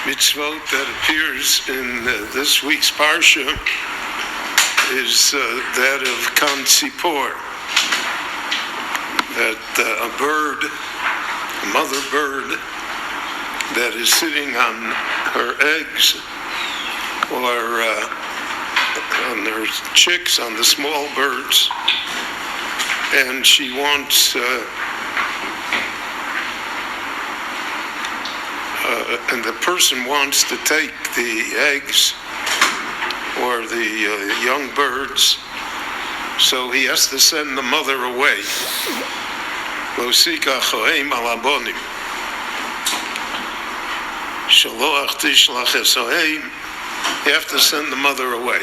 mitzvot that appears in this week's parsha is that of tzipor, that a bird, a mother bird, that is sitting on her eggs or on her chicks, on the small birds, and she wants and the person wants to take the eggs or the young birds, so he has to send the mother away. You have to send the mother away.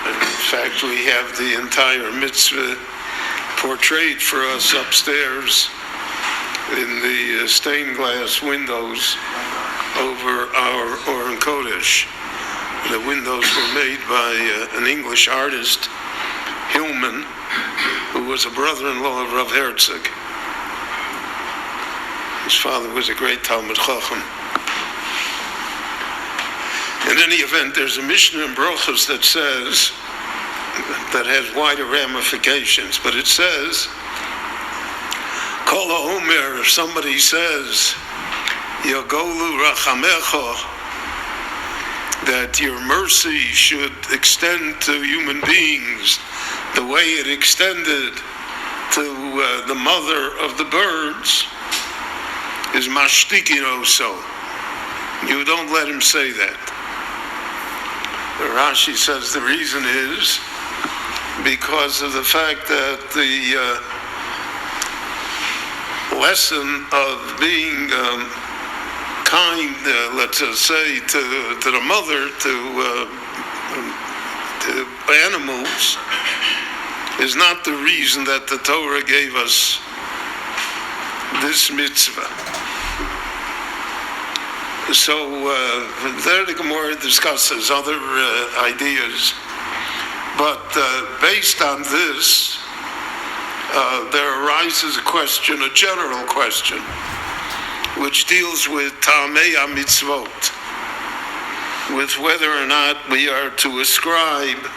In fact, we have the entire mitzvah portrayed for us upstairs in the stained glass windows over our Oren Kodesh. The windows were made by an English artist, Hillman, who was a brother-in-law of Rav Herzog. His father was a great Talmud Chacham. In any event, there's a Mishnah in Brochus that says, that has wider ramifications, but it says, Kol ha'omer, if somebody says, Yagolu rachamecha, that your mercy should extend to human beings the way it extended to the mother of the birds, is mashtikin also. You don't let him say that. Rashi says the reason is because of the fact that the lesson of being kind, let's say, to the mother, to animals, is not the reason that the Torah gave us this mitzvah. So there the Gemara discusses other ideas, but based on this, there arises a question, a general question, which deals with Ta'amei HaMitzvot, with whether or not we are to ascribe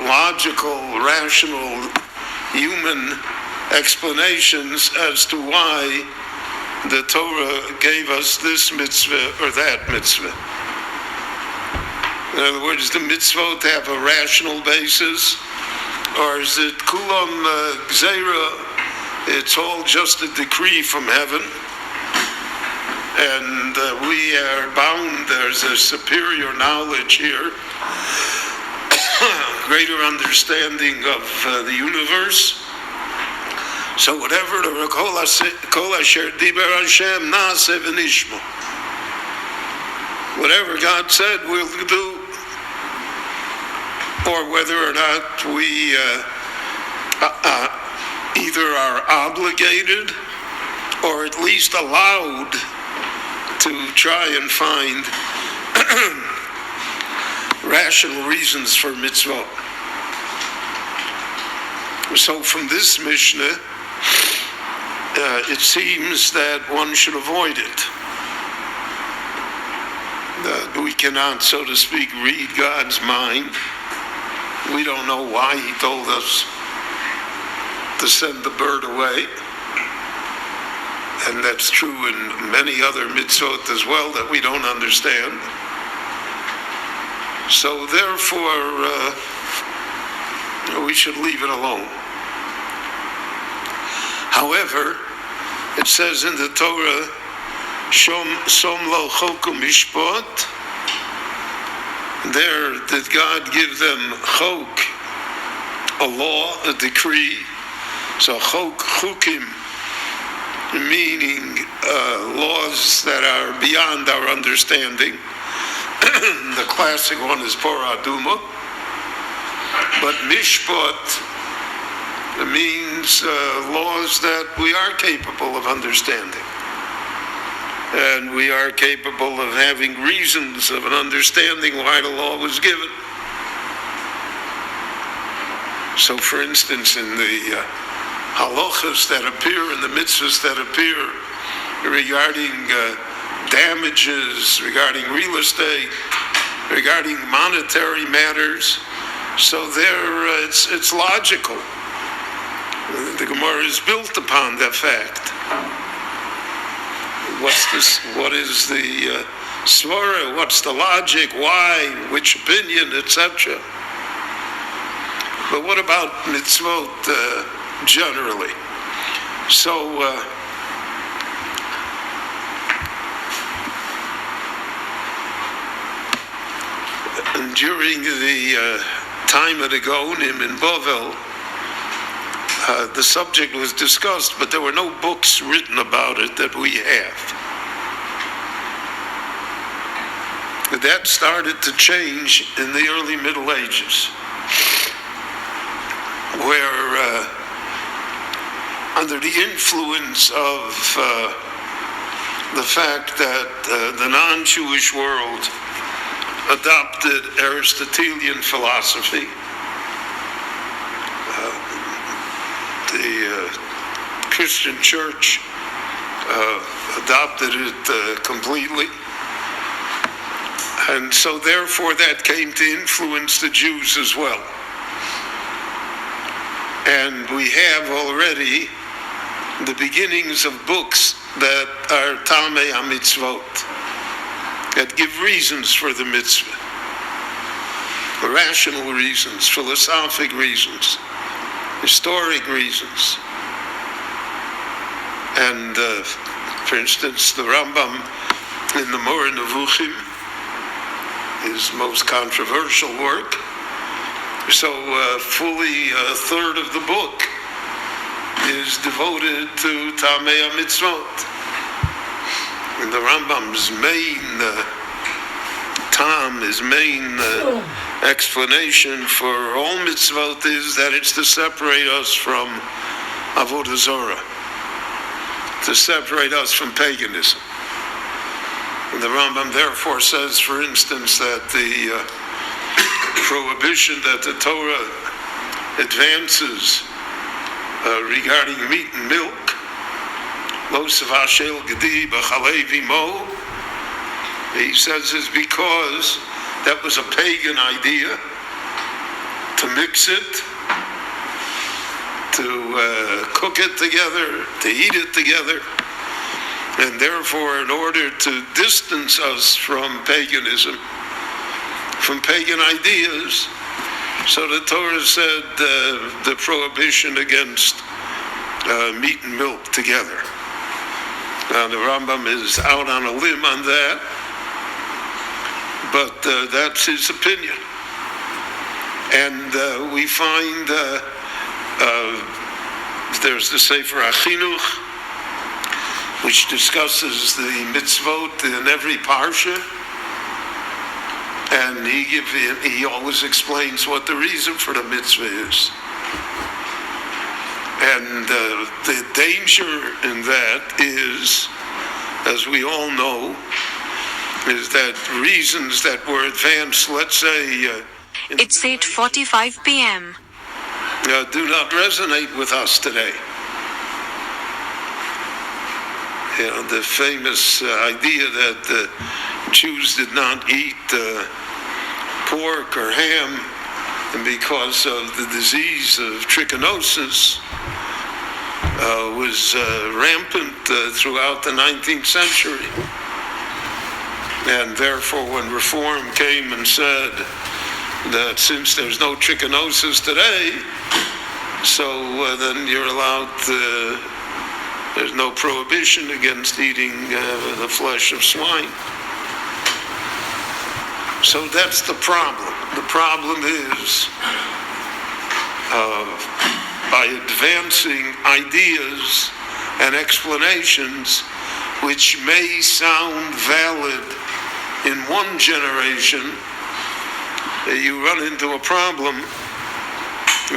logical, rational, human explanations as to why the Torah gave us this mitzvah or that mitzvah. In other words, the mitzvot have a rational basis, or is it kulam gzeira? It's all just a decree from heaven, and we are bound. There's a superior knowledge here, greater understanding of the universe. So whatever the Kol Asher Diber Hashem Naaseh V'Nishma, whatever God said we'll do, or whether or not we either are obligated or at least allowed to try and find rational reasons for mitzvot. So from this Mishnah, it seems that one should avoid it. That we cannot, so to speak, read God's mind. We don't know why He told us to send the bird away. And that's true in many other mitzvot as well that we don't understand. So therefore, we should leave it alone. However, it says in the Torah, Som lo choku mishpat. There did God give them chok, a law, a decree. So chok, chukim, meaning laws that are beyond our understanding. The classic one is Porah Aduma. But mishpat means laws that we are capable of understanding. And we are capable of having reasons of an understanding why the law was given. So for instance, in the halachas that appear, in the mitzvahs that appear regarding damages, regarding real estate, regarding monetary matters. So it's logical. The Gemara is built upon that fact. What is the svara? What's the logic? Why? Which opinion? Etc. But what about mitzvot generally? So during the time of the Gaonim in Bavel, the subject was discussed, but there were no books written about it that we have. That started to change in the early Middle Ages, where under the influence of the fact that the non-Jewish world adopted Aristotelian philosophy, the Christian church adopted it completely. And so therefore that came to influence the Jews as well. And we have already the beginnings of books that are Tamei HaMitzvot, that give reasons for the mitzvah, rational reasons, philosophic reasons, historic reasons. And for instance, the Rambam in the Moreh Nevuchim, his most controversial work, so fully a third of the book is devoted to Tamei HaMitzvot. And the Rambam's main his main explanation for all mitzvot is that it's to separate us from Avodah Zorah, to separate us from paganism. And the Rambam therefore says, for instance, that the prohibition that the Torah advances regarding meat and milk, lo savashel gedi b'chalei v'mo, he says is because that was a pagan idea, to mix it, to cook it together, to eat it together. And therefore, in order to distance us from paganism, from pagan ideas, so the Torah said the prohibition against meat and milk together. Now the Rambam is out on a limb on that, but that's his opinion. And we find there's the Sefer HaChinuch, which discusses the mitzvot in every parsha, and he always explains what the reason for the mitzvah is. And the danger in that is, as we all know, is that reasons that were advanced, let's say... it's 8:45 p.m. Do not resonate with us today. You know, the famous idea that the Jews did not eat pork or ham because of the disease of trichinosis was rampant throughout the 19th century. And therefore, when Reform came and said that since there's no trichinosis today, so then you're allowed to... There's no prohibition against eating the flesh of swine. So that's the problem. The problem is by advancing ideas and explanations which may sound valid in one generation, you run into a problem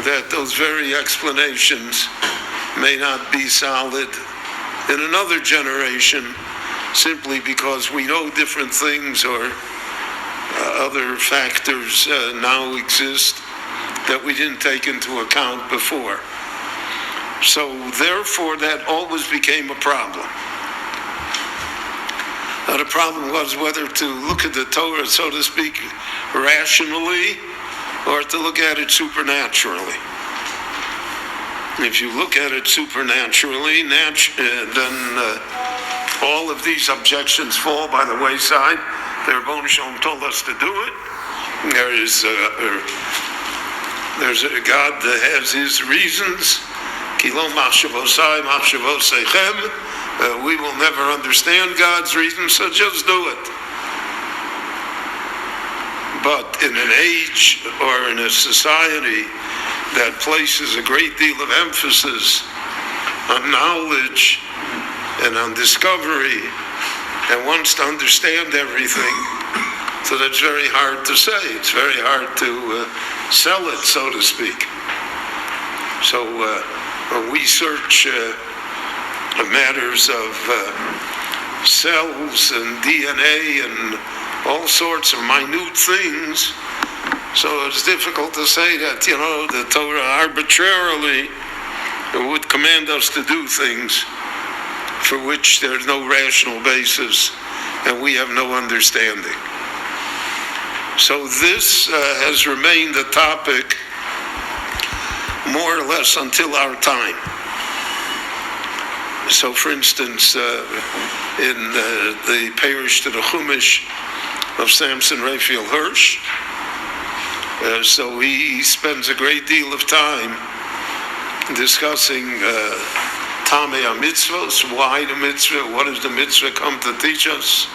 that those very explanations may not be solid in another generation, simply because we know different things or other factors now exist that we didn't take into account before. So therefore that always became a problem. The problem was whether to look at the Torah, so to speak, rationally, or to look at it supernaturally. If you look at it supernaturally, then all of these objections fall by the wayside. The Rebbeinu Shalom told us to do it. There's a God that has his reasons. Kilo machshavosai, machshavosechem. We will never understand God's reasons, so just do it. But in an age or in a society that places a great deal of emphasis on knowledge and on discovery and wants to understand everything, so that's very hard to say. It's very hard to sell it, so to speak. So when we search matters of cells and DNA and all sorts of minute things, so it's difficult to say that, the Torah arbitrarily would command us to do things for which there's no rational basis and we have no understanding. So this has remained a topic more or less until our time. So, for instance, in the parish to the Chumash of Samson Raphael Hirsch, so he spends a great deal of time discussing Tamei HaMitzvos, why the mitzvah, what does the mitzvah come to teach us,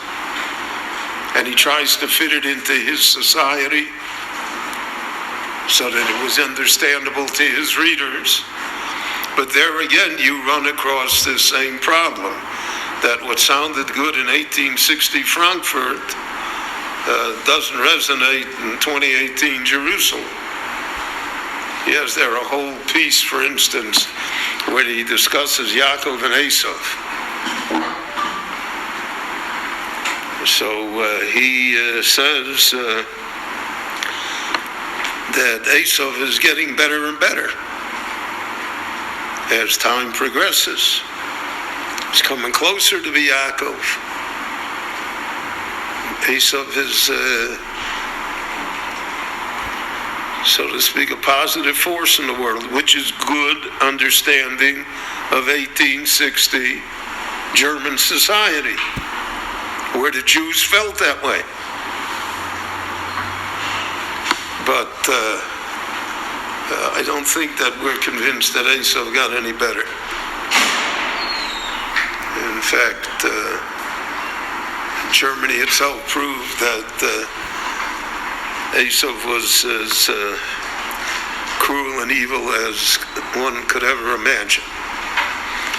and he tries to fit it into his society so that it was understandable to his readers. But there again, you run across this same problem, that what sounded good in 1860 Frankfurt doesn't resonate in 2018 Jerusalem. Yes, there are a whole piece, for instance, where he discusses Yaakov and Esav. So he says that Esav is getting better and better as time progresses. He's coming closer to be Yaakov. Esav is, so to speak, a positive force in the world, which is good understanding of 1860 German society, where the Jews felt that way. But I don't think that we're convinced that Esav got any better. In fact, Germany itself proved that Esav was as cruel and evil as one could ever imagine.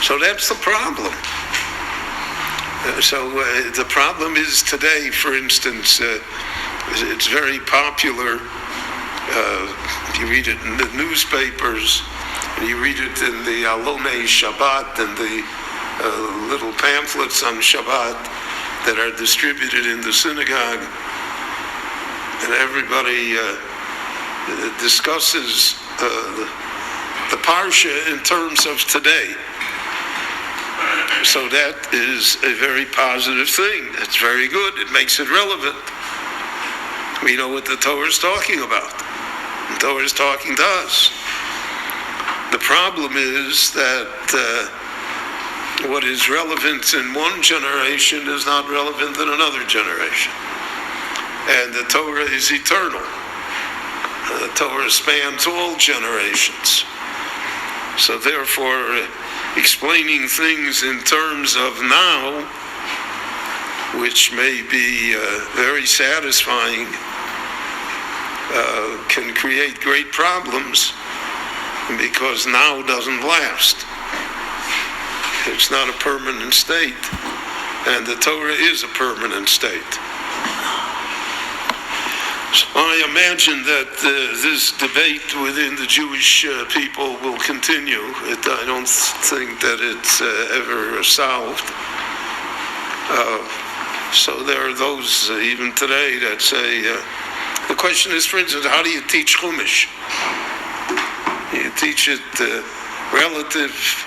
So that's the problem. The problem is today, for instance, it's very popular. You read it in the newspapers, and you read it in the Alonei Shabbat and the little pamphlets on Shabbat that are distributed in the synagogue, and everybody discusses the Parsha in terms of today. So that is a very positive thing. That's very good. It makes it relevant. We know what the Torah is talking about. The Torah is talking to us. The problem is that what is relevant in one generation is not relevant in another generation. And the Torah is eternal. The Torah spans all generations. So therefore, explaining things in terms of now, which may be very satisfying, can create great problems, because now doesn't last. It's not a permanent state, and the Torah is a permanent state. So I imagine that this debate within the Jewish people will continue. I don't think that it's ever solved. So there are those even today that say, the question is, for instance, how do you teach Chumash? You teach it relative